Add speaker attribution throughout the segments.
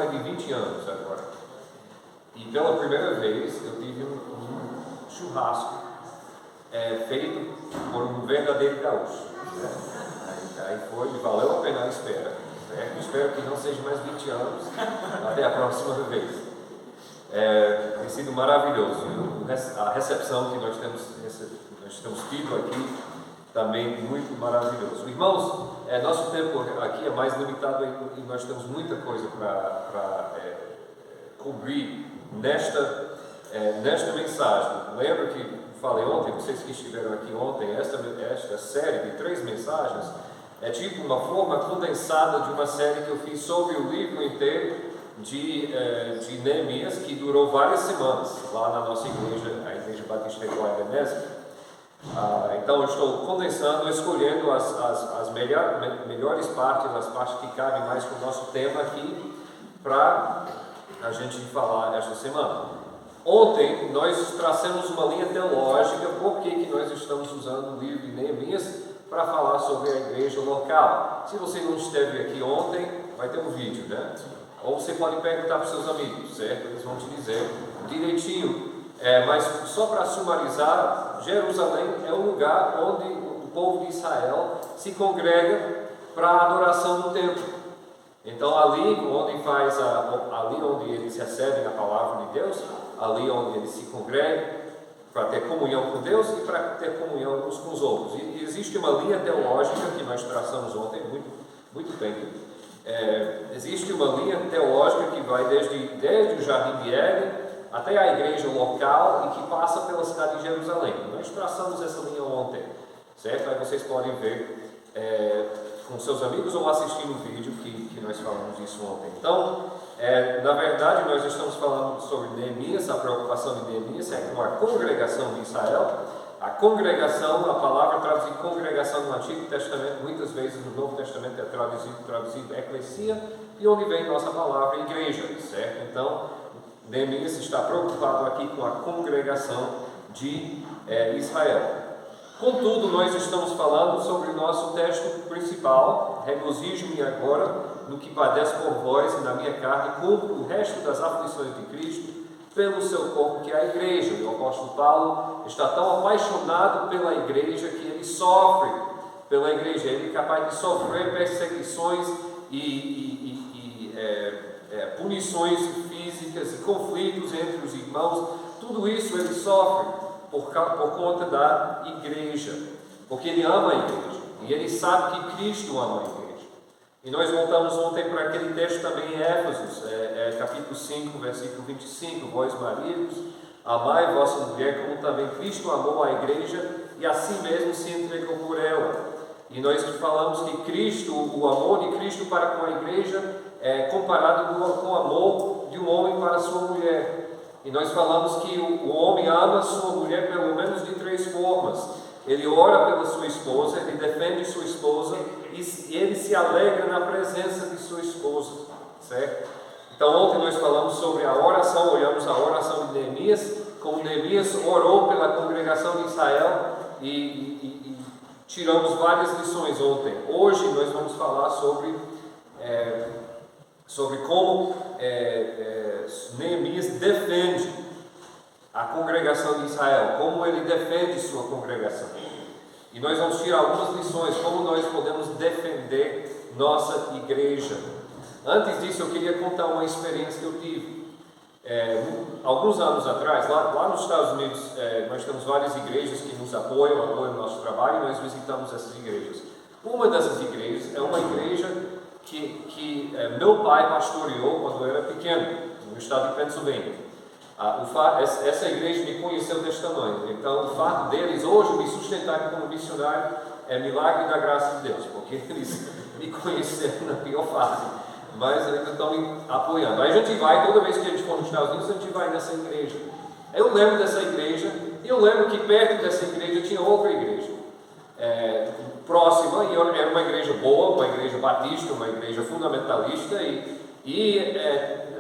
Speaker 1: mais de 20 anos agora. E pela primeira vez eu tive um churrasco feito por um verdadeiro gaúcho. Aí foi, e valeu a pena a espera. Espero que não seja mais 20 anos, até a próxima vez. Tem sido maravilhoso. A recepção que nós temos tido aqui também muito maravilhoso. Irmãos, nosso tempo aqui é mais limitado e nós temos muita coisa para cobrir nesta mensagem. Lembro que falei ontem, vocês que estiveram aqui ontem, esta série de 3 mensagens é tipo uma forma condensada de uma série que eu fiz sobre o livro inteiro de Neemias, que durou várias semanas lá na nossa igreja, a Igreja Batista Igual a Veneza. Então eu estou condensando, escolhendo as melhores partes, as partes que cabem mais com o nosso tema aqui, para a gente falar esta semana. Ontem nós traçamos uma linha teológica, por que nós estamos usando o livro de Neemias para falar sobre a igreja local. Se você não esteve aqui ontem, vai ter um vídeo, né? Ou você pode perguntar para os seus amigos, certo? Eles vão te dizer direitinho. Mas só para sumarizar, Jerusalém é o lugar onde o povo de Israel se congrega para a adoração do templo. Então ali onde eles recebem a palavra de Deus, ali onde eles se congregam para ter comunhão com Deus e para ter comunhão uns com os outros. E existe uma linha teológica que nós traçamos ontem, muito bem. Existe uma linha teológica que vai desde o Jardim de Éden até a igreja local e que passa pela cidade de Jerusalém. Nós traçamos essa linha ontem, certo? Aí vocês podem ver com seus amigos ou assistindo o vídeo que nós falamos disso ontem. Então, na verdade, nós estamos falando sobre Neemias. A preocupação de Neemias é com a congregação de Israel. A congregação, a palavra traduzida congregação no Antigo Testamento, muitas vezes no Novo Testamento é traduzido eclesia, e onde vem nossa palavra igreja, certo? Então, Neemias está preocupado aqui com a congregação de Israel. Contudo, nós estamos falando sobre o nosso texto principal: regozijo-me agora no que padeço por vós e na minha carne, cumpro o resto das aflições de Cristo pelo seu corpo, que é a igreja. E o apóstolo Paulo está tão apaixonado pela igreja que ele sofre pela igreja. Ele é capaz de sofrer perseguições e punições físicas e conflitos entre os irmãos. Tudo isso ele sofre por conta da igreja, porque ele ama a igreja e ele sabe que Cristo ama a igreja. E nós voltamos ontem para aquele texto também em Éfesos, capítulo 5, versículo 25: vós maridos, amai vossa mulher como também Cristo amou a igreja e assim mesmo se entregou por ela. E nós falamos que Cristo, o amor de Cristo para com a igreja é comparado com o amor de um homem para a sua mulher. E nós falamos que o homem ama a sua mulher pelo menos de 3 formas. Ele ora pela sua esposa, ele defende sua esposa e ele se alegra na presença de sua esposa, certo? Então ontem nós falamos sobre a oração, olhamos a oração de Neemias, como Neemias orou pela congregação de Israel e tiramos várias lições ontem. Hoje nós vamos falar sobre como Neemias defende a congregação de Israel, como ele defende sua congregação. E nós vamos tirar algumas lições, como nós podemos defender nossa igreja. Antes disso, eu queria contar uma experiência que eu tive. Alguns anos atrás, lá nos Estados Unidos, nós temos várias igrejas que nos apoiam o nosso trabalho, e nós visitamos essas igrejas. Uma dessas igrejas é uma igreja que meu pai pastoreou quando eu era pequeno, no estado de Pennsylvania. Essa igreja me conheceu deste tamanho. Então, o fato deles hoje me sustentarem como missionário é milagre da graça de Deus, porque eles me conheceram na pior fase, mas ainda estão me apoiando. Aí a gente vai, toda vez que a gente for nos Estados Unidos, a gente vai nessa igreja. Eu lembro dessa igreja, e eu lembro que perto dessa igreja tinha outra igreja próxima, e era uma igreja boa, uma igreja batista, uma igreja fundamentalista,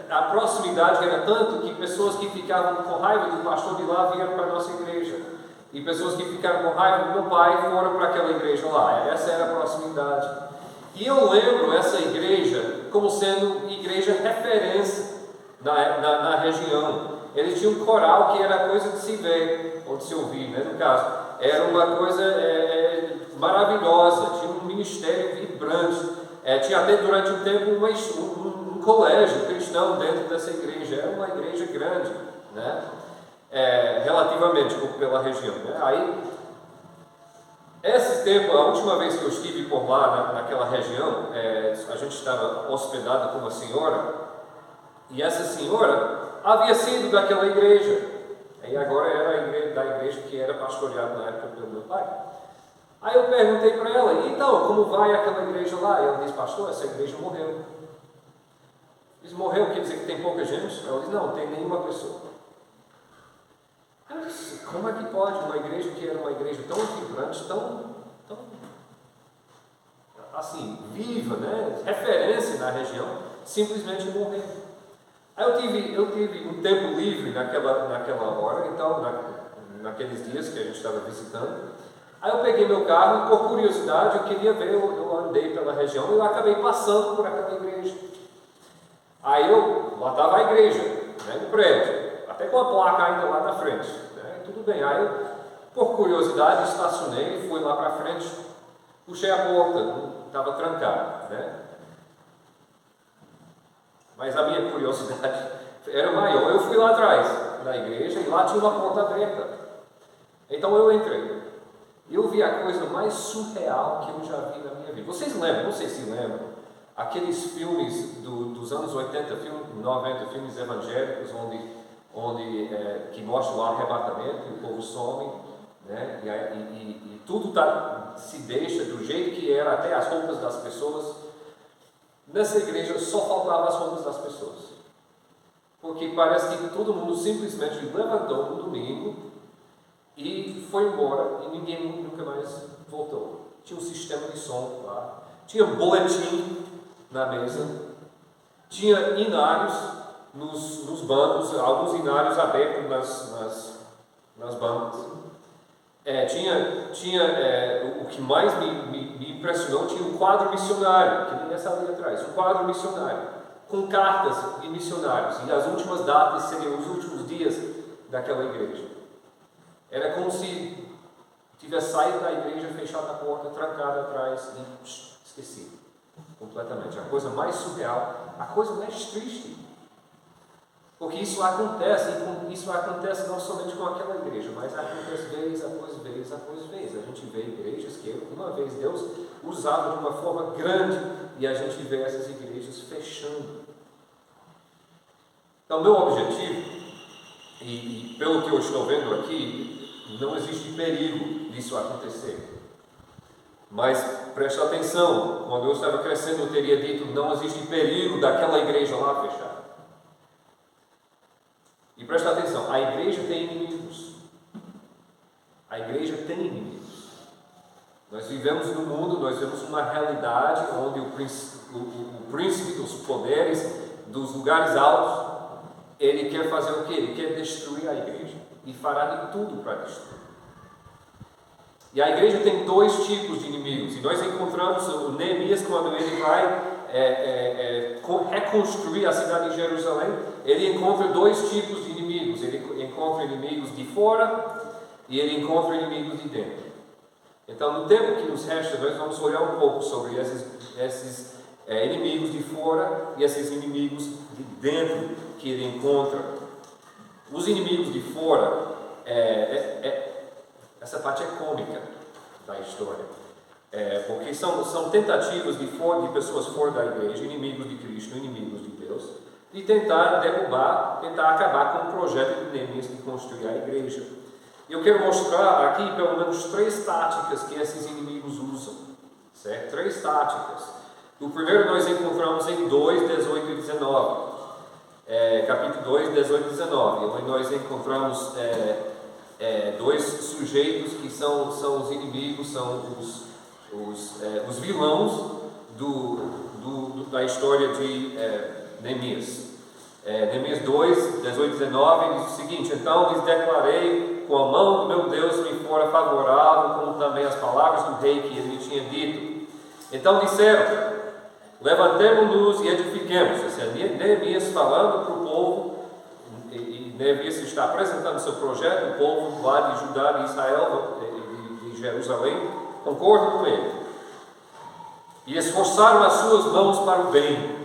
Speaker 1: a proximidade era tanto que pessoas que ficavam com raiva do pastor de lá vieram para a nossa igreja. E pessoas que ficaram com raiva do meu pai foram para aquela igreja lá. Essa era a proximidade. E eu lembro essa igreja como sendo igreja referência referência na região. Ele tinha um coral que era coisa de se ver, ou de se ouvir, né? No caso, era uma coisa maravilhosa, tinha um ministério vibrante, tinha até durante um tempo um colégio cristão dentro dessa igreja, era uma igreja grande, né? Relativamente pela região, né? Aí, esse tempo, a última vez que eu estive por lá, naquela região, a gente estava hospedado com uma senhora, e essa senhora havia sido daquela igreja, e agora era da igreja que era pastoreada na época pelo meu pai. Aí eu perguntei para ela, então, como vai aquela igreja lá? E ela disse, pastor, essa igreja morreu. Diz, morreu, quer dizer que tem pouca gente? Ela disse, não tem nenhuma pessoa. Eu disse, como é que pode uma igreja que era uma igreja tão vibrante, tão assim, viva, né? Referência na região, simplesmente morrer? Aí eu tive um tempo livre naquela hora, então, naqueles dias que a gente estava visitando. Aí eu peguei meu carro e, por curiosidade, eu queria ver, eu andei pela região e eu acabei passando por aquela igreja. Aí lá estava a igreja, né, no prédio, até com a placa ainda lá na frente, né, tudo bem. Aí eu, por curiosidade, estacionei, fui lá para frente, puxei a porta, estava trancada, né? Mas a minha curiosidade era maior. Eu fui lá atrás da igreja e lá tinha uma porta aberta. Então eu entrei. Eu vi a coisa mais surreal que eu já vi na minha vida. Vocês lembram, não sei se lembram, aqueles filmes dos anos 80, 90, filmes evangélicos, que mostram o arrebatamento e o povo some, né? E tudo se deixa do jeito que era, até as roupas das pessoas. Nessa igreja só faltavam as roupas das pessoas, porque parece que todo mundo simplesmente levantou no domingo e foi embora e ninguém nunca mais voltou. Tinha um sistema de som lá, tinha um boletim na mesa, tinha inários nos bancos, alguns inários abertos nas bancas. O que mais me impressionou, tinha um quadro missionário, que nem essa ali atrás, um quadro missionário, com cartas de missionários, e as últimas datas seriam os últimos dias daquela igreja. Era como se tivesse saído da igreja, fechado a porta, trancado atrás e esquecido completamente. A coisa mais surreal, a coisa mais triste. Porque isso acontece, e isso acontece não somente com aquela igreja, mas acontece vez após vez após vez. A gente vê igrejas que uma vez Deus usava de uma forma grande, e a gente vê essas igrejas fechando. Então, meu objetivo, e pelo que eu estou vendo aqui, não existe perigo disso acontecer. Mas preste atenção, quando eu estava crescendo eu teria dito, não existe perigo daquela igreja lá fechar. E presta atenção, a igreja tem inimigos. A igreja tem inimigos. Nós vivemos no mundo, nós vivemos uma realidade onde o príncipe dos poderes, dos lugares altos, ele quer fazer o quê? Ele quer destruir a igreja. E fará de tudo para destruir. E a igreja tem dois tipos de inimigos. E nós encontramos o Neemias, quando ele vai reconstruir a cidade de Jerusalém, ele encontra dois tipos de inimigos. Ele encontra inimigos de fora e ele encontra inimigos de dentro. Então, no tempo que nos resta, nós vamos olhar um pouco sobre esses inimigos de fora e esses inimigos de dentro que ele encontra. Os inimigos de fora, essa parte é cômica da história. Porque são tentativas de pessoas fora da igreja, inimigos de Cristo, inimigos de Deus, de tentar tentar acabar com o projeto de Neemias de construir a igreja. E eu quero mostrar aqui pelo menos 3 táticas que esses inimigos usam, certo? 3 táticas. O primeiro nós encontramos em 2, 18 e 19. Capítulo 2, 18 e 19, onde nós encontramos 2 sujeitos que são os inimigos, são os vilões da história de Neemias. Neemias 2, 18 e 19 diz o seguinte: então lhes declarei, com a mão do meu Deus me fora favorável, como também as palavras do rei que ele me tinha dito. Então disseram: levantemo-nos e edifiquemos. Esse é Neemias falando para o povo, e Neemias está apresentando seu projeto. O povo lá de Judá, de Israel, de Jerusalém, concordam com ele. E esforçaram as suas mãos para o bem.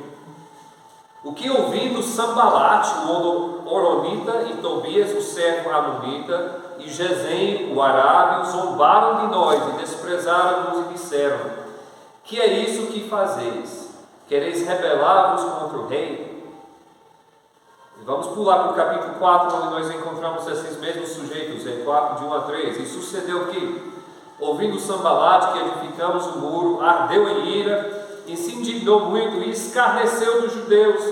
Speaker 1: O que ouvindo Sambalate, o Horonita, e Tobias, o servo Amonita, e Gesem, o arábio, zombaram de nós e desprezaram-nos e disseram: que é isso que fazeis? Quereis rebelar-vos contra o rei? E vamos pular para o capítulo 4, onde nós encontramos esses mesmos sujeitos, 4, de 1 a 3. E sucedeu que, ouvindo Sambalate que edificamos o muro, ardeu em ira, e se indignou muito, e escarneceu dos judeus,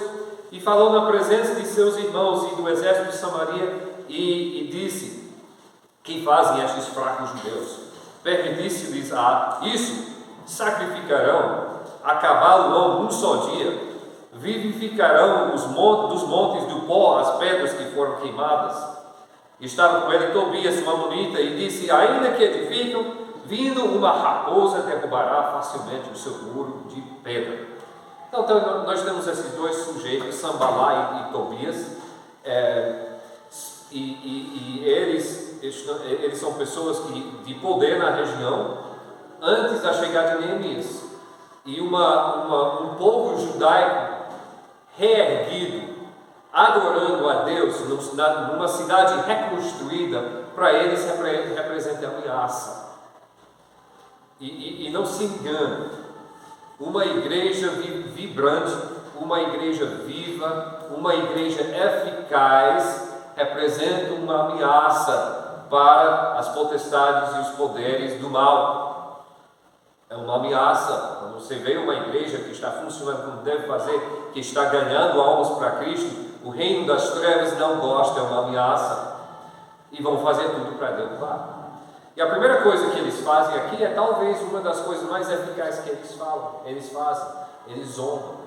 Speaker 1: e falou na presença de seus irmãos e do exército de Samaria, e disse: que fazem estes fracos judeus? Permitisse-lhes isso, sacrificarão, acabá-lo num só dia, vivificarão dos montes do pó as pedras que foram queimadas. Estava com ele Tobias, o Amonita, e disse: ainda que edificam, vindo uma raposa derrubará facilmente o seu muro de pedra. Então nós temos esses dois sujeitos, Sambalá e Tobias, e eles são pessoas de poder na região antes da chegada de Neemias. E um povo judaico reerguido, adorando a Deus, numa cidade reconstruída, para eles representa ameaça. E não se engane, uma igreja vibrante, uma igreja viva, uma igreja eficaz representa uma ameaça para as potestades e os poderes do mal. É uma ameaça. Quando você vê uma igreja que está funcionando como deve fazer, que está ganhando almas para Cristo, o reino das trevas não gosta, é uma ameaça, e vão fazer tudo para derrubar. E a primeira coisa que eles fazem aqui é talvez uma das coisas mais eficazes que eles fazem, eles zombam.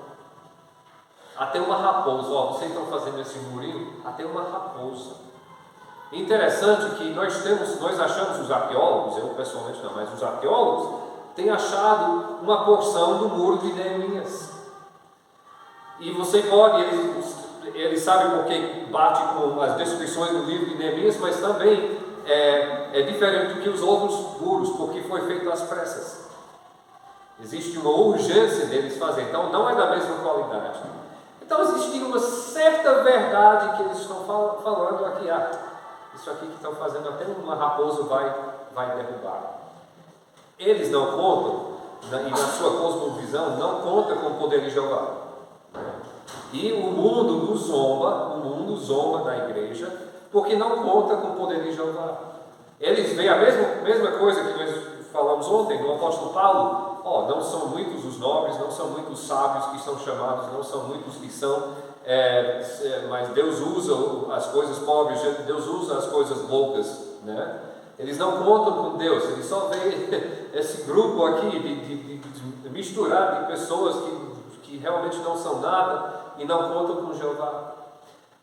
Speaker 1: Até uma raposa, vocês estão fazendo esse murinho, até uma raposa. Interessante que nós achamos, os arqueólogos, eu pessoalmente não, mas os arqueólogos têm achado uma porção do muro de Neemias. E você pode, eles sabem porque bate com as descrições do livro de Neemias, mas também é diferente do que os outros muros, porque foi feito às pressas. Existe uma urgência deles fazer, então não é da mesma qualidade. Então existe uma certa verdade que eles estão falando aqui. Isso aqui que estão fazendo, até uma raposa vai derrubar. Eles não contam, e na sua cosmovisão, não conta com o poder de Jeová. E o mundo zomba da igreja, porque não conta com o poder de Jeová. Eles veem a mesma coisa que nós falamos ontem, do apóstolo Paulo. Não são muitos os nobres, não são muitos os sábios que são chamados, não são muitos que são, mas Deus usa as coisas pobres, Deus usa as coisas loucas, né? Eles não contam com Deus, eles só veem esse grupo aqui de misturar de pessoas que realmente não são nada e não contam com Jeová.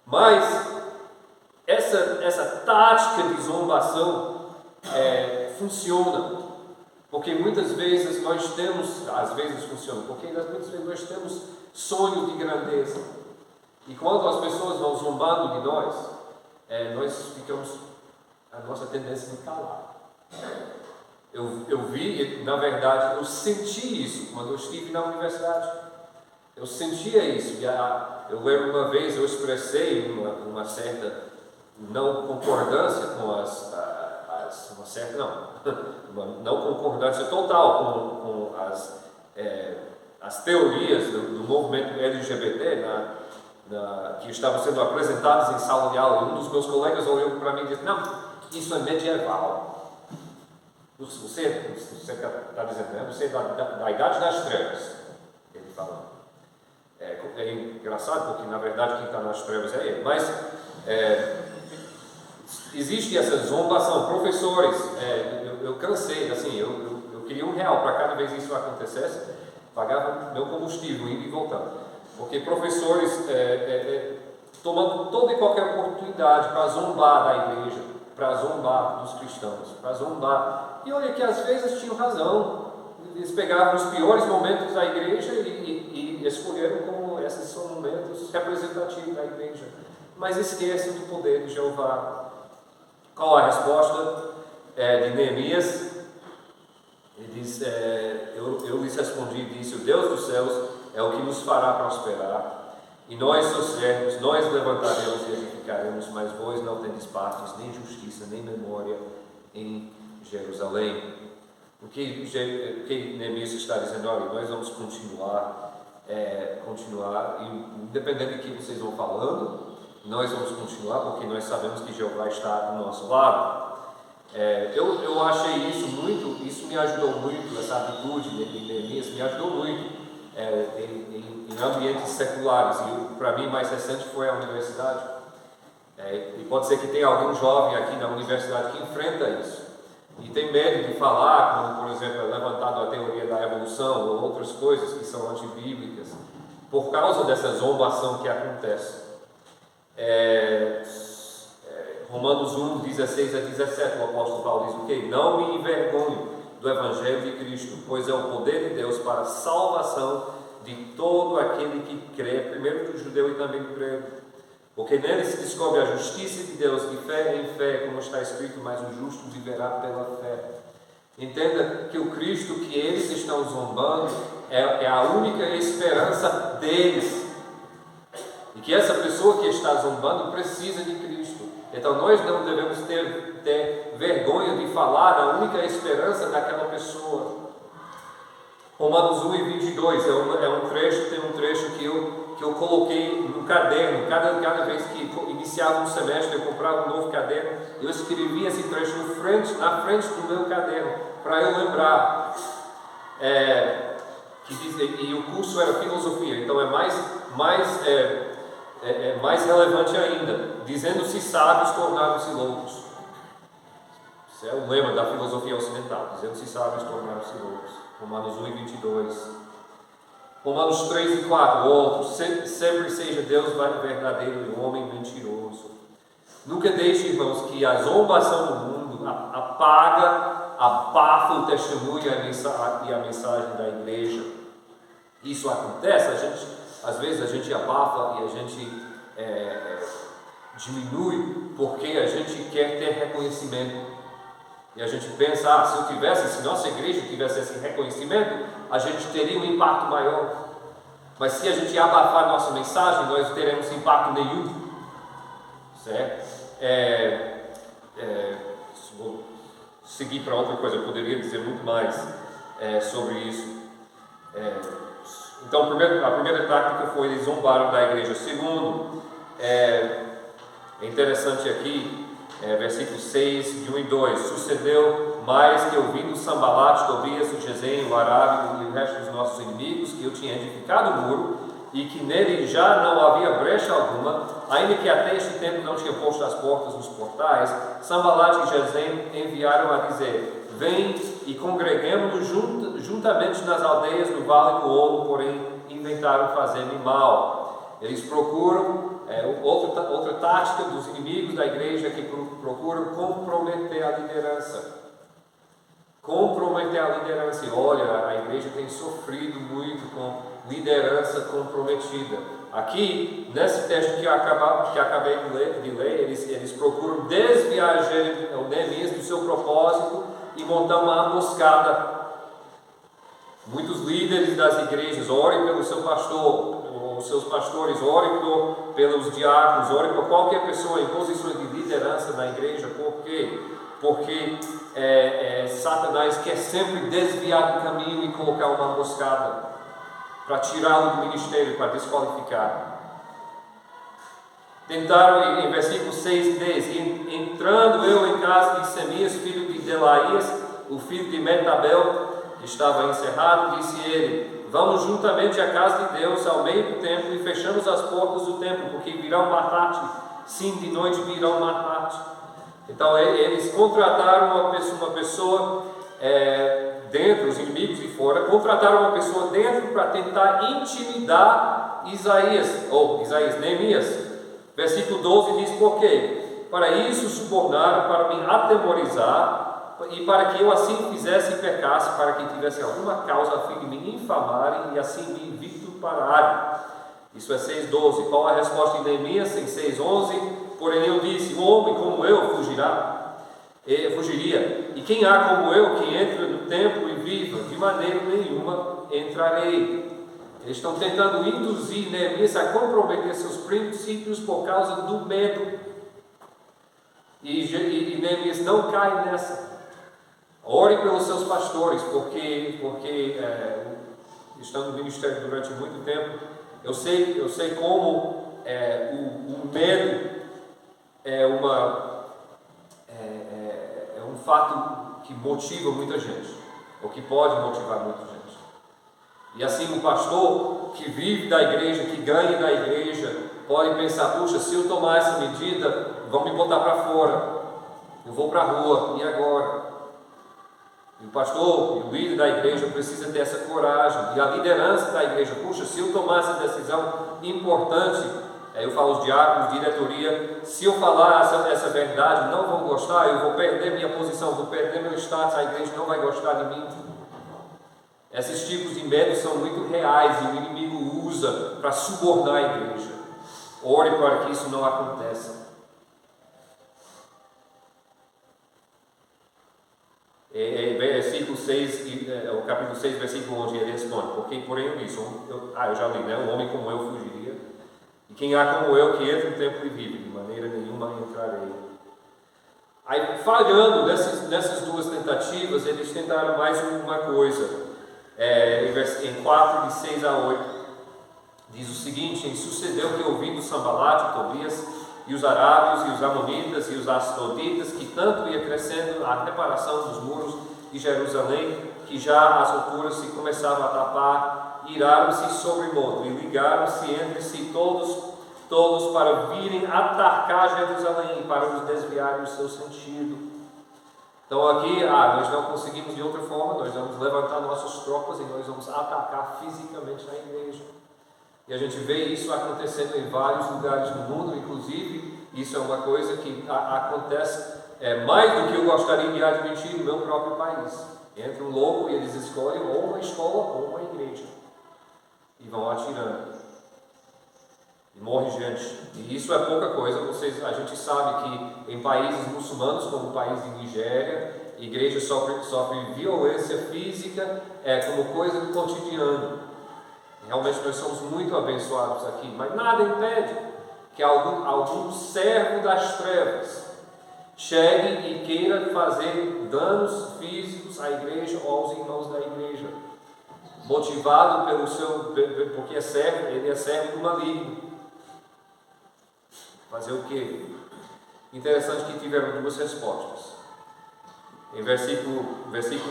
Speaker 1: Mas essa tática de zombação funciona, porque muitas vezes nós temos, às vezes funciona, porque muitas vezes nós temos sonho de grandeza, e quando as pessoas vão zombando de nós ficamos, a nossa tendência de calar. Eu vi, na verdade, eu senti isso quando eu estive na universidade. Eu sentia isso. Eu lembro uma vez, eu expressei uma certa não concordância com não concordância total com as teorias do movimento LGBT que estavam sendo apresentadas em sala de aula. E um dos meus colegas olhou para mim e disse: não, isso é medieval. Você está dizendo, né? Você é da idade das trevas. Ele fala. É engraçado, porque na verdade quem está nas trevas é ele. Mas existe essa zombação. Professores, eu cansei, assim, eu queria R$1 para cada vez isso acontecesse, pagava meu combustível indo e voltando. Porque professores tomando toda e qualquer oportunidade para zombar da igreja, para zombar dos cristãos, para zombar. E olha que às vezes tinham razão. eles pegavam os piores momentos da igreja e escolheram como esses são momentos representativos da igreja. Mas esquecem do poder de Jeová. Qual a resposta de Neemias? Ele diz, eu lhes respondi e disse: o Deus dos céus é o que nos fará prosperar, e nós, seus servos, nós levantaremos e edificaremos, mas vós não tendes partes, nem justiça, nem memória em Jerusalém. O que Neemias está dizendo? Olha, nós vamos continuar, e independente do que vocês vão falando, nós vamos continuar, porque nós sabemos que Jeová está do nosso lado. Eu achei isso me ajudou muito, essa atitude de Neemias me ajudou muito em ambientes seculares, e para mim mais recente foi a universidade. E pode ser que tenha algum jovem aqui na universidade que enfrenta isso e tem medo de falar, como por exemplo é levantado a teoria da evolução ou outras coisas que são antibíblicas, por causa dessa zombação que acontece. Romanos 1, 16 a 17, o apóstolo Paulo diz o quê? Não me envergonho do Evangelho de Cristo, pois é o poder de Deus para a salvação de todo aquele que crê, primeiro do judeu e também do grego. Porque nele se descobre a justiça de Deus, de fé em fé, como está escrito, mas o justo viverá pela fé. Entenda que o Cristo que eles estão zombando é a única esperança deles. E que essa pessoa que está zombando precisa de Cristo. Então nós não devemos ter vergonha de falar a única esperança daquela pessoa. Romanos 1 e 22 tem um trecho que eu coloquei no caderno. Cada vez que iniciava um semestre, eu comprava um novo caderno, eu escrevia esse trecho na frente do meu caderno, para eu lembrar. E o curso era filosofia, então é mais relevante ainda. Dizendo-se sábios, tornaram-se loucos. Isso é o lema da filosofia ocidental. Dizendo-se sábios, tornaram-se loucos. Romanos 1 e 22. Romanos 3 e 4. Outro, sempre seja Deus verdadeiro e o homem mentiroso. Nunca deixe, irmãos, que a zombação do mundo abafa o testemunho e a mensagem da igreja. Isso acontece, às vezes a gente abafa e a gente diminui porque a gente quer ter reconhecimento. E a gente pensa, se nossa igreja tivesse esse reconhecimento, a gente teria um impacto maior. Mas se a gente abafar nossa mensagem, nós não teremos impacto nenhum. Certo? Vou seguir para outra coisa, eu poderia dizer muito mais sobre isso. Então, a primeira tática foi eles zombaram da igreja. Segundo, é interessante aqui, versículos 6, de 1 e 2. Sucedeu mais que ouvindo Sambalate, Tobias, o Gesem, o Arábigo e o resto dos nossos inimigos, que eu tinha edificado o muro, e que nele já não havia brecha alguma, ainda que até este tempo não tinha posto as portas nos portais, Sambalate e Gesem enviaram a dizer: vem e congreguemos-nos juntamente nas aldeias do Vale do Ono, porém inventaram fazer-me mal. Eles procuram, outra tática dos inimigos da igreja, que procuram comprometer a liderança. E olha, a igreja tem sofrido muito com liderança comprometida. Aqui, nesse texto que eu acabei de ler, eles procuram desviar Neemias do seu propósito e montar uma emboscada. Muitos líderes das igrejas orem pelo seu pastor, os seus pastores, orem pelos diáconos, orem por qualquer pessoa em posições de liderança na igreja. Por quê? Porque Satanás quer sempre desviar do caminho e colocar uma emboscada para tirá-lo do ministério, para desqualificar. Tentaram, em versículo 6 e 10, entrando eu em casa de Semias, filho de Delaías, o filho de Metabel, que estava encerrado, disse ele: vamos juntamente à casa de Deus ao meio do templo e fechamos as portas do templo, porque virão matar-te. Sim, de noite virão matar-te. Então eles contrataram uma pessoa dentro, os inimigos de fora, contrataram uma pessoa dentro para tentar intimidar Neemias. Versículo 12 diz: por quê? Para isso subornaram, para me atemorizar, e para que eu assim fizesse e pecasse, para que tivesse alguma causa a fim de me infamarem e assim me vituperarem. Isso é 6:12. Qual a resposta de Neemias em 6:11? Porém eu disse: um homem como eu fugiria, e quem há como eu que entre no templo e viva? De maneira nenhuma entrarei. Eles estão tentando induzir Neemias a comprometer seus princípios por causa do medo. E Neemias não cai nessa. Ore pelos seus pastores, porque estando no ministério durante muito tempo, eu sei como o medo é um fato que motiva muita gente, ou que pode motivar muita gente. E assim o pastor que vive da igreja, que ganha da igreja, pode pensar: puxa, se eu tomar essa medida, vão me botar para fora, eu vou para a rua, e agora? E o pastor, o líder da igreja precisa ter essa coragem, e a liderança da igreja: puxa, se eu tomar essa decisão importante, eu falo os diáconos, diretoria, se eu falar essa verdade, não vão gostar, eu vou perder minha posição, vou perder meu status, a igreja não vai gostar de mim. Esses tipos de medos são muito reais e o inimigo usa para subornar a igreja. Ore para que isso não aconteça. Versículo 6, o capítulo 6, versículo 11, ele responde: porque porém eu disse, eu já li, né? Um homem como eu fugiria, e quem há como eu que entre no templo e vive, de maneira nenhuma entrarei. Aí, falhando nessas duas tentativas, eles tentaram mais uma coisa. Em 4, de 6 a 8, diz o seguinte: e sucedeu que ouvindo Sambalate, Tobias, e os arábios, e os amonitas, e os asdoditas, que tanto ia crescendo a reparação dos muros de Jerusalém, que já as alturas se começavam a tapar, iraram-se sobremodo, e ligaram-se entre si todos para virem atacar Jerusalém, para os desviarem do seu sentido. Então aqui, nós não conseguimos de outra forma, nós vamos levantar nossas tropas e nós vamos atacar fisicamente a igreja. E a gente vê isso acontecendo em vários lugares do mundo, inclusive isso é uma coisa que acontece mais do que eu gostaria de admitir no meu próprio país. Entra um louco e eles escolhem ou uma escola ou uma igreja e vão atirando. E morre gente. E isso é pouca coisa. A gente sabe que em países muçulmanos, como o país de Nigéria, a igreja sofre violência física como coisa do cotidiano. Realmente nós somos muito abençoados aqui, mas nada impede que algum servo das trevas chegue e queira fazer danos físicos à igreja ou aos irmãos da igreja, motivado porque ele é servo do maligno. Fazer o quê? Interessante que tiveram duas respostas. Em versículo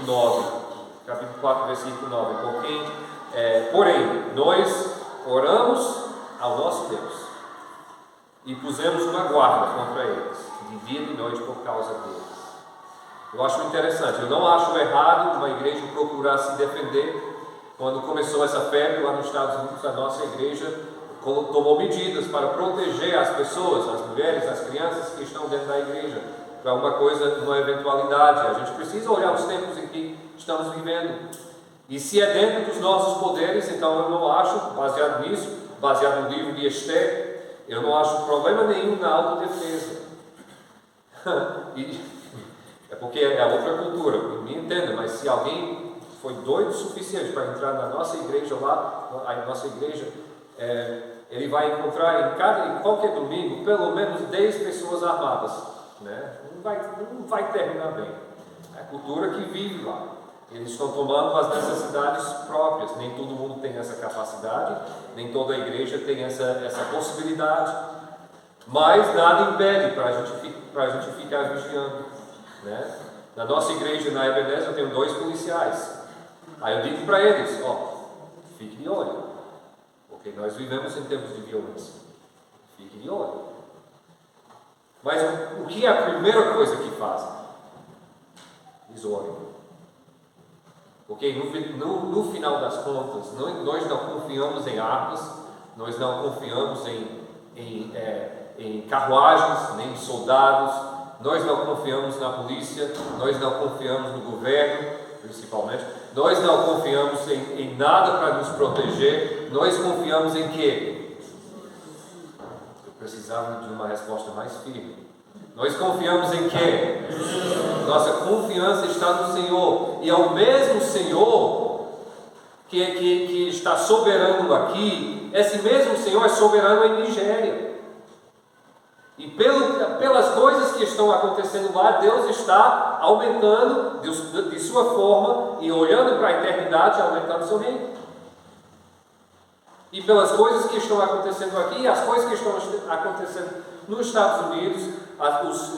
Speaker 1: 9, capítulo 4, versículo 9, porém, nós oramos ao nosso Deus e pusemos uma guarda contra eles, de dia e de noite, por causa deles. Eu acho interessante, eu não acho errado uma igreja procurar se defender. Quando começou essa febre lá nos Estados Unidos, a nossa igreja tomou medidas para proteger as pessoas, as mulheres, as crianças que estão dentro da igreja, para uma eventualidade. A gente precisa olhar os tempos em que estamos vivendo. E se é dentro dos nossos poderes, então eu não acho, baseado nisso, baseado no livro de Esther, eu não acho problema nenhum na autodefesa. É porque é outra cultura, me entenda, mas se alguém foi doido o suficiente para entrar na nossa igreja lá, a nossa igreja, ele vai encontrar em qualquer domingo pelo menos 10 pessoas armadas, né? Não vai terminar bem. É a cultura que vive lá. Eles estão tomando as necessidades próprias. Nem todo mundo tem essa capacidade, nem toda a igreja tem essa possibilidade. Mas nada impede para a gente ficar vigiando, né? Na nossa igreja, na Ebenezer, eu tenho 2 policiais. Aí eu digo para eles: fique de olho, porque nós vivemos em tempos de violência. Fique de olho. Mas o que é a primeira coisa que fazem? Eles orem. Porque no final das contas, nós não confiamos em armas, nós não confiamos em carruagens, nem em soldados, nós não confiamos na polícia, nós não confiamos no governo, principalmente, nós não confiamos em nada para nos proteger, nós confiamos em quê? Eu precisava de uma resposta mais firme. Nós confiamos em quê? Nossa confiança está no Senhor, e é o mesmo Senhor que está soberano aqui. Esse mesmo Senhor é soberano em Nigéria. E pelas coisas que estão acontecendo lá, Deus está aumentando de sua forma e olhando para a eternidade, aumentando seu reino. E pelas coisas que estão acontecendo aqui, e as coisas que estão acontecendo nos Estados Unidos,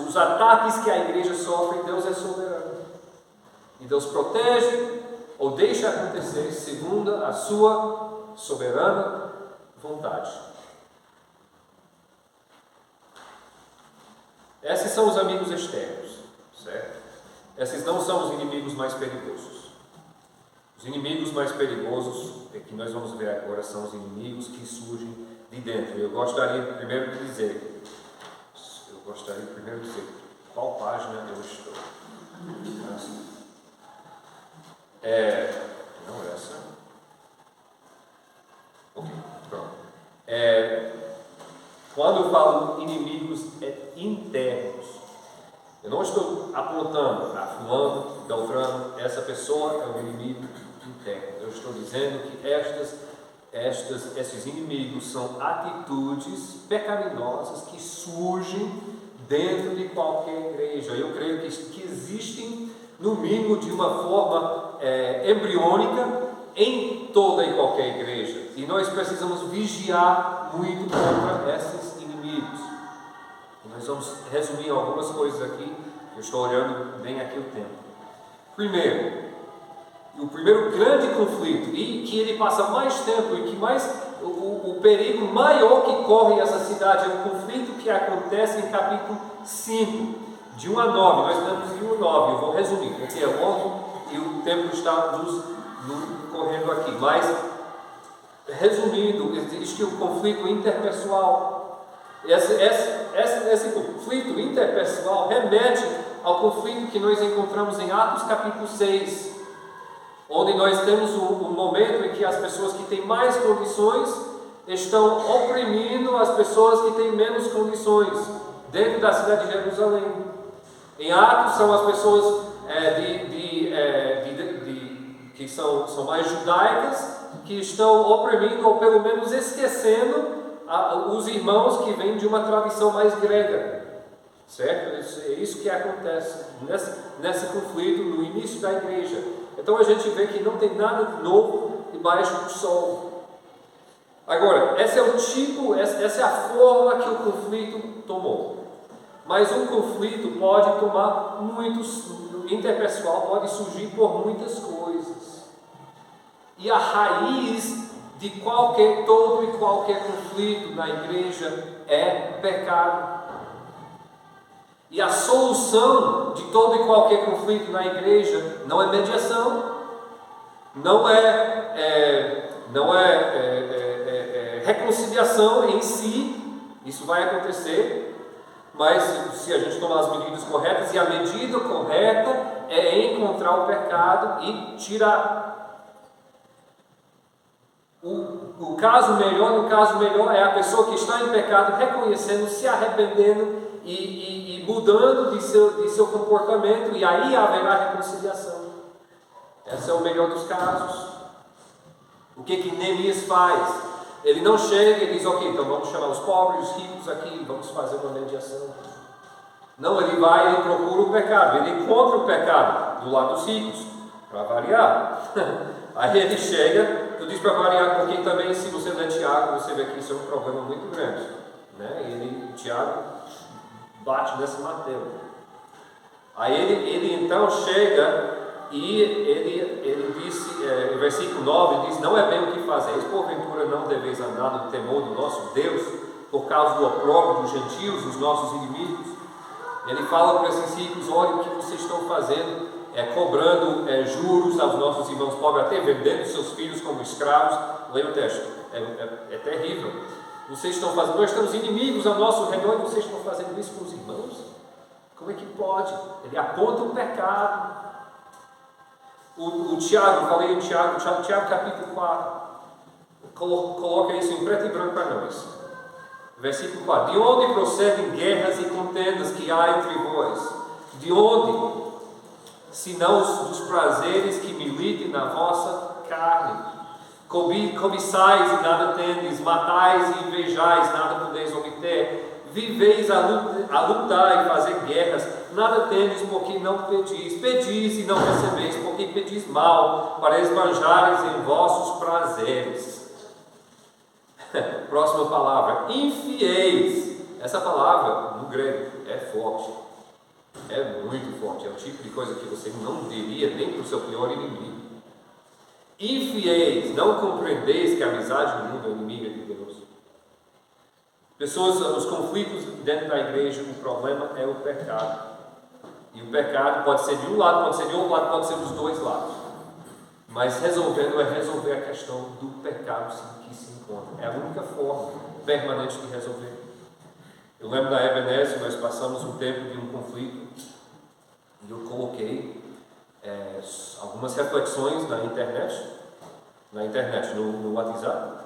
Speaker 1: os ataques que a igreja sofre, Deus é soberano. E Deus protege ou deixa acontecer segundo a sua soberana vontade. Esses são os amigos externos, certo? Esses não são os inimigos mais perigosos. Os inimigos mais perigosos, que nós vamos ver agora, são os inimigos que surgem de dentro. Eu gostaria primeiro de dizer qual página eu estou. Não essa. Ok, pronto. Quando eu falo inimigos internos, eu não estou apontando a fulano, beltrano, essa pessoa é um inimigo interno. Eu estou dizendo que esses inimigos são atitudes pecaminosas que surgem dentro de qualquer igreja. Eu creio que existem, no mínimo, de uma forma embriônica em toda e qualquer igreja. E nós precisamos vigiar muito contra esses inimigos. E nós vamos resumir algumas coisas aqui. Eu estou olhando bem aqui o tempo. Primeiro, o primeiro grande conflito, e que ele passa mais tempo e que o perigo maior que corre essa cidade é o conflito que acontece em capítulo 5, de 1 a 9. Nós estamos em 1 a 9, eu vou resumir, porque é longo e o tempo está nos correndo aqui. Mas, resumindo, existe o conflito interpessoal. Esse conflito interpessoal remete ao conflito que nós encontramos em Atos capítulo 6, onde nós temos um momento em que as pessoas que têm mais condições estão oprimindo as pessoas que têm menos condições dentro da cidade de Jerusalém. Em Atos são as pessoas que são mais judaicas, que estão oprimindo ou pelo menos esquecendo os irmãos que vêm de uma tradição mais grega, certo? É isso que acontece nesse conflito no início da igreja. Então a gente vê que não tem nada novo debaixo do sol. Agora, essa é a forma que o conflito tomou. Mas um conflito pode tomar interpessoal pode surgir por muitas coisas. E a raiz de todo e qualquer conflito na igreja é pecado. E a solução de todo e qualquer conflito na igreja não é mediação, não é reconciliação em si. Isso vai acontecer, mas se a gente tomar as medidas corretas, e a medida correta é encontrar o pecado e tirar. No caso melhor é a pessoa que está em pecado reconhecendo, se arrependendo e mudando de seu comportamento, e aí haverá reconciliação. Esse é o melhor dos casos. O que Neemias faz? Ele não chega e diz, ok, então vamos chamar os pobres, os ricos aqui, vamos fazer uma mediação. Não, ele vai e procura o pecado, ele encontra o pecado do lado dos ricos, para variar. Aí ele chega, tu diz para variar, porque também se você ler Tiago, você vê que isso é um problema muito grande, né? Tiago bate nesse martelo. Aí ele então chega e ele disse, no versículo 9, diz, não é bem o que fazeis, porventura não deveis andar no temor do nosso Deus, por causa do opróbrio dos gentios, os nossos inimigos. Ele fala para esses ricos, olha o que vocês estão fazendo, cobrando juros aos nossos irmãos pobres, até vendendo seus filhos como escravos. Leia o texto, é terrível. Vocês estão fazendo, nós estamos inimigos ao nosso redor e vocês estão fazendo isso com os irmãos? Como é que pode? Ele aponta o pecado. O Tiago, eu falei em Tiago capítulo 4, coloca isso em preto e branco para nós. Versículo 4: de onde procedem guerras e contendas que há entre vós? De onde? Senão dos prazeres que militem na vossa carne. Cobiçais e nada tendes, matais e invejais, nada podeis obter. Viveis a lutar e fazer guerras, nada tendes porque não pedis. Pedis e não recebeis porque pedis mal, para esbanjares em vossos prazeres. Próxima palavra, infiéis. Essa palavra no grego é forte, é muito forte, é o tipo de coisa que você não diria nem para o seu pior inimigo. Infiéis, não compreendeis que a amizade do mundo é inimiga de Deus. Pessoas, os conflitos dentro da igreja, o problema é o pecado. E o pecado pode ser de um lado, pode ser de outro lado, pode ser dos dois lados. Mas resolvendo é resolver a questão do pecado que se encontra. É a única forma permanente de resolver. Eu lembro da Ebenezer, nós passamos um tempo de um conflito e eu coloquei algumas reflexões na internet, no WhatsApp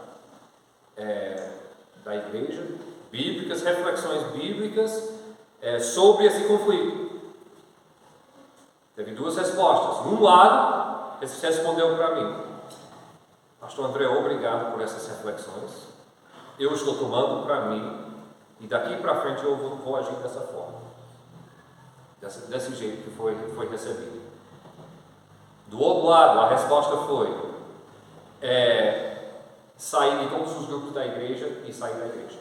Speaker 1: da igreja, reflexões bíblicas sobre esse conflito. Teve duas respostas. Um lado, ele respondeu para mim: Pastor André, obrigado por essas reflexões. Eu estou tomando para mim e daqui para frente eu vou agir dessa forma, desse jeito que foi recebido. Do outro lado, a resposta foi: sair de todos os grupos da igreja e sair da igreja.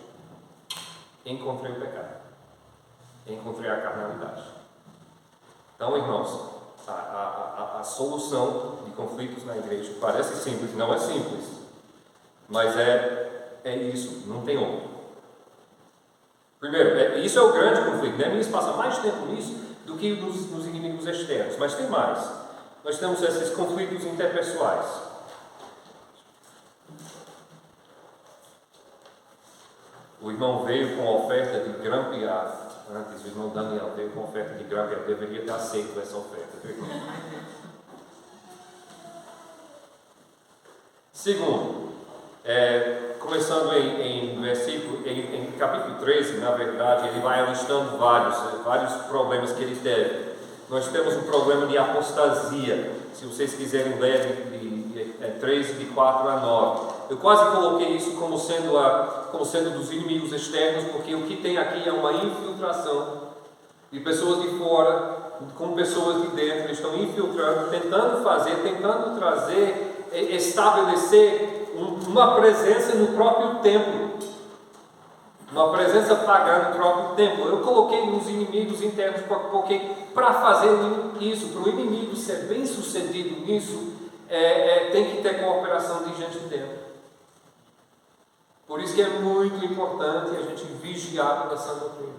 Speaker 1: Encontrei o pecado, encontrei a carnalidade. Então, irmãos, a solução de conflitos na igreja parece simples, não é simples, mas é isso, não tem outro. Primeiro, isso é o grande conflito. Neemias passa mais tempo nisso do que nos inimigos externos, mas tem mais. Nós temos esses conflitos interpessoais. O irmão veio com a oferta de grampear. Antes, o irmão Daniel veio com a oferta de grampear. Deveria ter aceito essa oferta. Segundo, começando em capítulo 13, na verdade, ele vai alistando vários problemas que ele teve. Nós temos um problema de apostasia. Se vocês quiserem ler de 13, de 4 a 9. Eu quase coloquei isso como sendo dos inimigos externos, porque o que tem aqui é uma infiltração de pessoas de fora com pessoas de dentro. Eles estão infiltrando, tentando trazer, estabelecer uma presença no próprio templo. Uma presença pagã no próprio templo. Eu coloquei nos inimigos internos, porque para fazer isso, para o inimigo ser bem sucedido nisso, tem que ter cooperação de gente dentro. Por isso que é muito importante a gente vigiar por essa doutrina.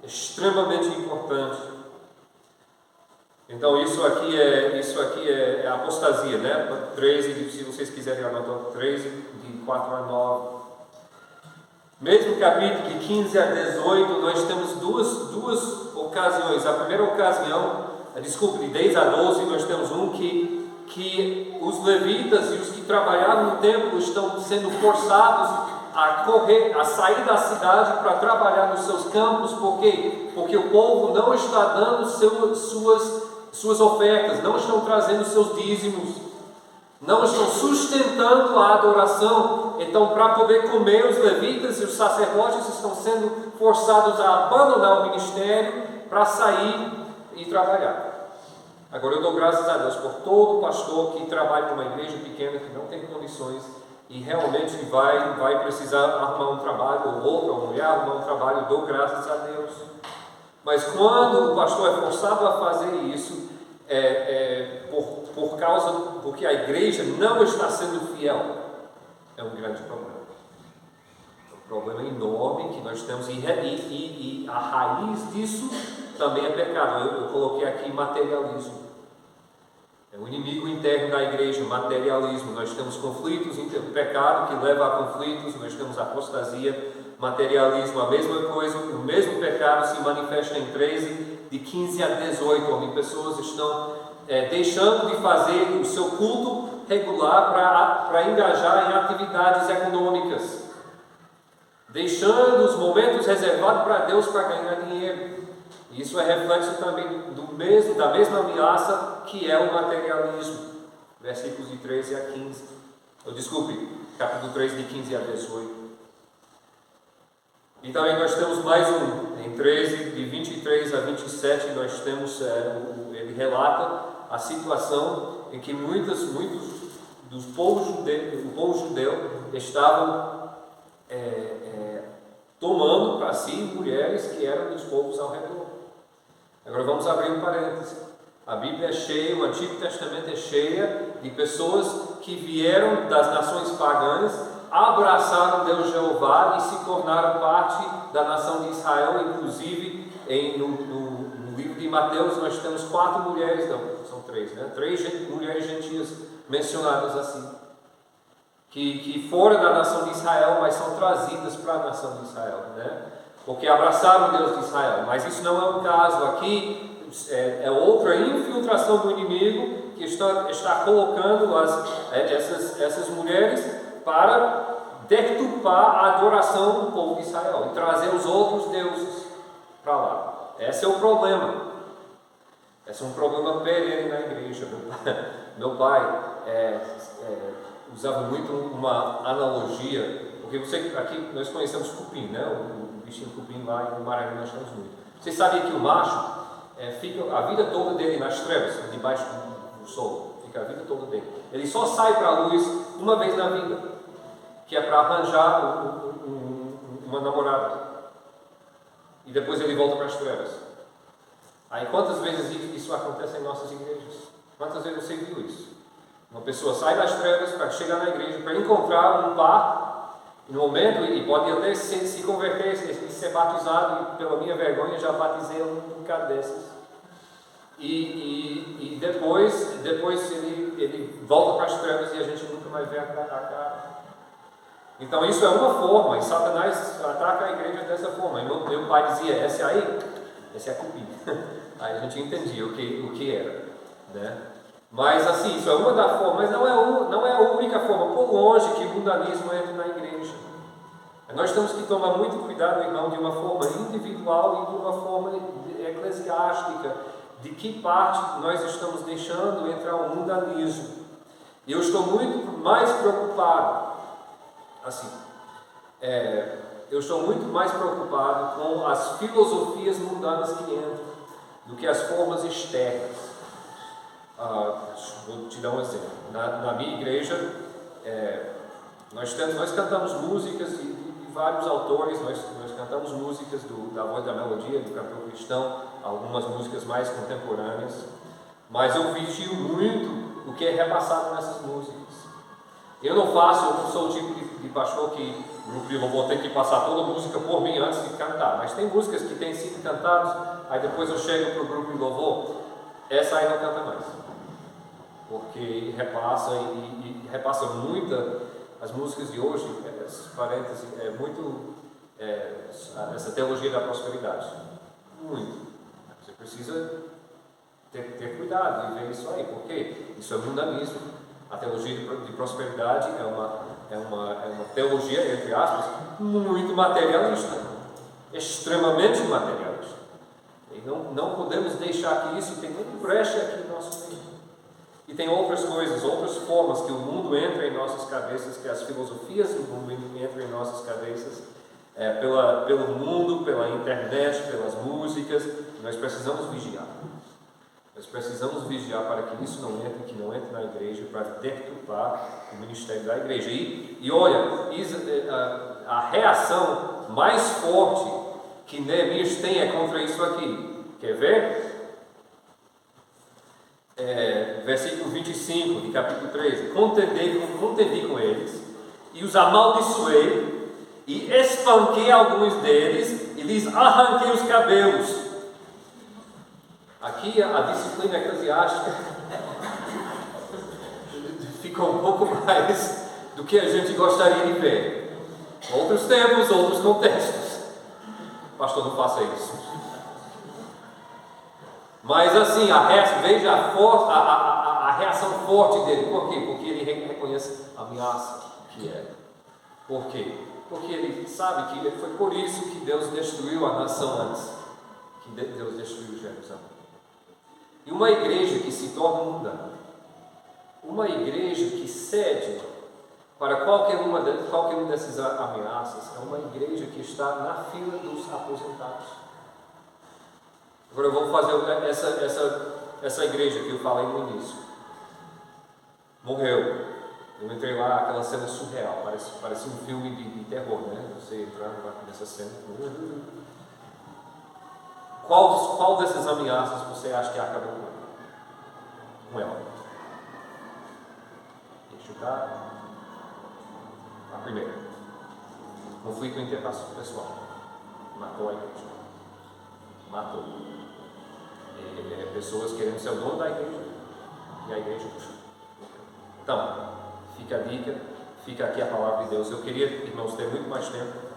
Speaker 1: É extremamente importante. Então isso aqui é apostasia, né? 13, se vocês quiserem anotar, 13, de 4 a 9. Mesmo capítulo de 15 a 18, nós temos duas ocasiões. A primeira ocasião, de 10 a 12, nós temos que os levitas e os que trabalhavam no templo estão sendo forçados a sair da cidade para trabalhar nos seus campos. Por quê? Porque o povo não está dando suas ofertas, não estão trazendo seus dízimos, não estão sustentando a adoração. Então, para poder comer, os levitas e os sacerdotes estão sendo forçados a abandonar o ministério para sair e trabalhar. Agora, eu dou graças a Deus por todo pastor que trabalha numa igreja pequena, que não tem condições e realmente vai precisar arrumar um trabalho, ou outra mulher arrumar um trabalho. Eu dou graças a Deus. Mas quando o pastor é forçado a fazer isso, porque a igreja não está sendo fiel, é um grande problema. É um problema enorme que nós temos, e a raiz disso também é pecado. Eu coloquei aqui materialismo. É o inimigo interno da igreja, materialismo. Nós temos conflitos, pecado que leva a conflitos, nós temos apostasia, materialismo, a mesma coisa, o mesmo pecado se manifesta em 13, de 15 a 18, onde pessoas estão deixando de fazer o seu culto regular para engajar em atividades econômicas, deixando os momentos reservados para Deus para ganhar dinheiro. Isso é reflexo também da mesma ameaça que é o materialismo. Versículos de 13 a 15. Capítulo 3, de 15 a 18. E também nós temos mais um, em 13, de 23 a 27, nós temos, ele relata a situação em que muitos do povo judeu estavam tomando para si mulheres que eram dos povos ao redor. Agora vamos abrir um parêntese. A Bíblia é cheia, o Antigo Testamento é cheia de pessoas que vieram das nações pagãs, abraçaram Deus Jeová e se tornaram parte da nação de Israel. Inclusive no livro de Mateus nós temos 4 mulheres, não, são 3, né? 3 mulheres gentias mencionadas assim, que foram da nação de Israel, mas são trazidas para a nação de Israel, né? Porque abraçaram o Deus de Israel. Mas isso não é o caso aqui. É outra infiltração do inimigo que está colocando essas mulheres para deturpar a adoração do povo de Israel e trazer os outros deuses para lá. Esse é o problema. Esse é um problema perene na igreja. Meu pai usava muito uma analogia, porque aqui nós conhecemos cupim, né? O bichinho cupim lá no Maranhão nós temos muito. Vocês sabiam que o macho fica a vida toda dele nas trevas, debaixo do sol, fica a vida toda dele. Ele só sai para a luz uma vez na vida, que é para arranjar uma namorada, e depois ele volta para as trevas. Aí quantas vezes isso acontece em nossas igrejas? Quantas vezes você viu isso? Uma pessoa sai das trevas para chegar na igreja, para encontrar um par, e no momento, e pode até se converter e ser batizado, e pela minha vergonha já batizei um bocado desses. E depois ele volta para as trevas e a gente nunca mais vê a cara. Então isso é uma forma, e Satanás ataca a igreja dessa forma. E meu pai dizia, essa é a cupim. Aí a gente entendia o que era, né? Mas assim, isso é uma das formas, mas não é a única forma, por longe, que o mundanismo entra na igreja. Nós temos que tomar muito cuidado, irmão, de uma forma individual e de uma forma eclesiástica, de que parte nós estamos deixando entrar o mundanismo. E eu estou muito mais preocupado, eu estou muito mais preocupado com as filosofias mundanas que entram, do que as formas externas. Vou te dar um exemplo. Na minha igreja, nós cantamos músicas de vários autores, nós cantamos músicas da Voz da Melodia, do cantor cristão, algumas músicas mais contemporâneas, mas eu vigio muito o que é repassado nessas músicas. Eu não sou o tipo de pastor que o grupo de louvor tem que passar toda a música por mim antes de cantar, mas tem músicas que têm sido cantadas, aí depois eu chego para o grupo de louvor, essa aí não canta mais, porque repassa e repassa as músicas de hoje, parênteses, muito essa teologia da prosperidade, muito. Você precisa ter cuidado e ver isso aí, porque isso é mundanismo. A teologia de prosperidade é uma teologia, entre aspas, muito materialista, extremamente materialista. E não podemos deixar que isso tenha um brecha aqui no nosso meio. E tem outras coisas, outras formas que o mundo entra em nossas cabeças, que as filosofias do mundo entram em nossas cabeças, pelo mundo, pela internet, pelas músicas. Nós precisamos vigiar. Nós precisamos vigiar para que isso não entre na igreja, para deturpar o ministério da igreja. E olha, a reação mais forte que Neemias tem é contra isso aqui. Quer ver? Versículo 25 de capítulo 13. Contendi com eles e os amaldiçoei e espanquei alguns deles e lhes arranquei os cabelos. Aqui a disciplina eclesiástica fica um pouco mais do que a gente gostaria de ver. Outros tempos, outros contextos. Pastor, não faça isso. Mas assim, veja a reação forte dele. Por quê? Porque ele reconhece a ameaça que é. Por quê? Porque ele sabe que foi por isso que Deus destruiu a nação antes. Que Deus destruiu Jerusalém. E uma igreja que se torna mundana, uma igreja que cede para qualquer uma dessas ameaças, é uma igreja que está na fila dos aposentados. Agora eu vou fazer essa igreja que eu falei no início. Morreu. Eu entrei lá, aquela cena surreal, parece um filme de terror, né? Você entrar nessa cena. Qual dessas ameaças você acha que acabou com ela? Deixa eu chutar. A primeira. Conflito interpessoal. Matou a igreja. Matou. Pessoas querendo ser o dono da igreja. E a igreja. Então, fica a dica, fica aqui a palavra de Deus. Eu queria, irmãos, ter muito mais tempo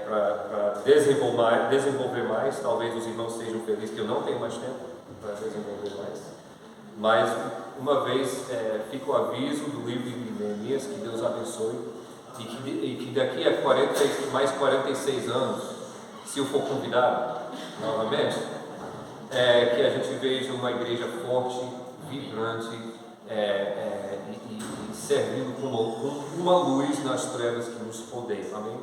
Speaker 1: para desenvolver mais. Talvez os irmãos sejam felizes que eu não tenho mais tempo para desenvolver mais. Mas, uma vez, fica o aviso do livro de Neemias, que Deus abençoe, e que daqui a mais 46 anos, se eu for convidado novamente, que a gente veja uma igreja forte, vibrante, e servindo como uma luz nas trevas que nos rodeiam. Amém?